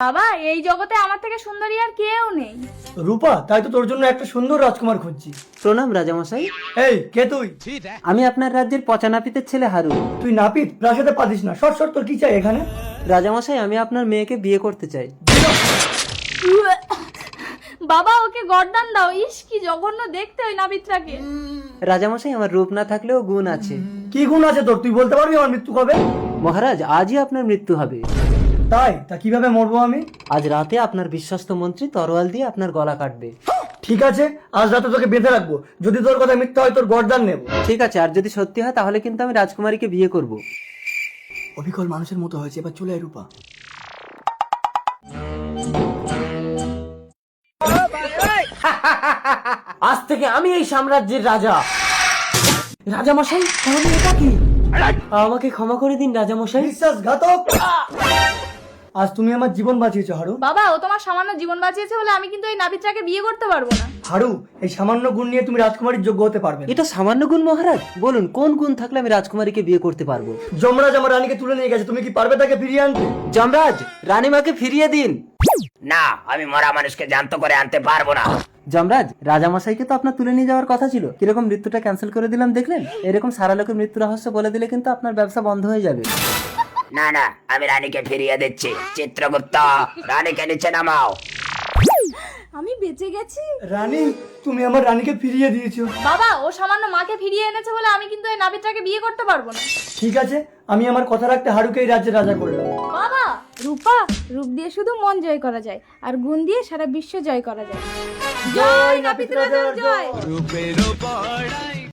বাবা, এই জগতে আমার থেকে সুন্দরী আর কেউ নেই। রূপা, তাই তো তোর জন্য একটা সুন্দর রাজকুমার খুঁজছি। প্রণাম রাজামশাই। এই, কে তুই? আমি আপনার রাজ্যের পচা নাপিতের ছেলে হারু। তুই নাপিত, প্রাসাদে পাতিস না। সর সর, তোর কি চাই এখানে? রাজামশাই, আমি আপনার মেয়েকে বিয়ে করতে চাই। বাবা, ওকে গর্দান দাও। ইস, কি জঘন্য দেখতে ওই নাবিত্রাকে। রাজামশাই, আমার রূপ না থাকলেও গুণ আছে। কি গুণ আছে তোর? তুই বলতে পারবি আমার মৃত্যু কবে? মহারাজ, আজই আপনার মৃত্যু হবে। তাই? তা কিভাবে মরবো আমি? আজ রাতে আপনার বিশ্বস্ত মন্ত্রী তরোয়াল দিয়ে আপনার গলা কাটবে। ঠিক আছে, আজ রাতে তোকে বেঁধে রাখবো। যদি তোর কথা মিথ্যা হয়, তোর গর্দান নেব। ঠিক আছে, আর যদি সত্যি হয় তাহলে কিন্তু আমি রাজকুমারীকে বিয়ে করব। অবিকল মানুষের মতো হয়েছে, এবার চলে আয় রূপা। আজ থেকে আমি এই সাম্রাজ্যের রাজা। রাজামশাই, তাহলে এটা কি? আমাকে ক্ষমা করে দিন রাজামশাই। বিশ্বাসঘাতক! আজ তুমি আমার জীবন বাঁচিয়েছো হারু। বাবা, ও তোমার সামান্য জীবন বাঁচিয়েছে বলে আমি কিন্তু এই নাবিত্রাকে বিয়ে করতে পারবো না। হারু, এই সামান্য গুণ নিয়ে তুমি রাজকুমারীর যোগ্য হতে পারবে না। এটা সামান্য গুণ মহারাজ? বলুন কোন গুণ থাকলে আমি রাজকুমারীকে বিয়ে করতে পারবো? যমরাজ আমার রানীকে তুলে নিয়ে গেছে, তুমি কি পারবে তাকে ফিরিয়ে আনতে? যমরাজ, রানীমাকে ফিরিয়ে দিন। না, আমি মরা মানুষকে জ্যান্ত করে আনতে পারবো না। যমরাজ, রাজামশাইকে তো আপনার তুলে নিয়ে যাওয়ার কথা ছিল। কিরকম মৃত্যুটা ক্যান্সেল করে দিলাম দেখলেন? এরকম সারা লোকের মৃত্যু রহস্য বলে দিলে কিন্তু আপনার ব্যবসা বন্ধ হয়ে যাবে। না না, আমি রানীকে ফিরিয়ে দিচ্ছি। চিত্রগুপ্ত, রানীকে নিচে নামাও। আমি বেঁচে গেছি। রানী, তুমি আমার রানীকে ফিরিয়ে দিয়েছো। বাবা, ও সামান্য মাকে ফিরিয়ে এনেছে বলে আমি কিন্তু এই নাবিত্রাকে বিয়ে করতে পারবো না। ঠিক আছে, আমি আমার কথা রাখতে হারুকে এই রাজ্যের রাজা করলাম। বাবা, রূপা, রূপ দিয়ে শুধু মন জয় করা যায়, আর গুণ দিয়ে সারা বিশ্ব জয় করা যায়। জয় নাপিত রাজার জয়।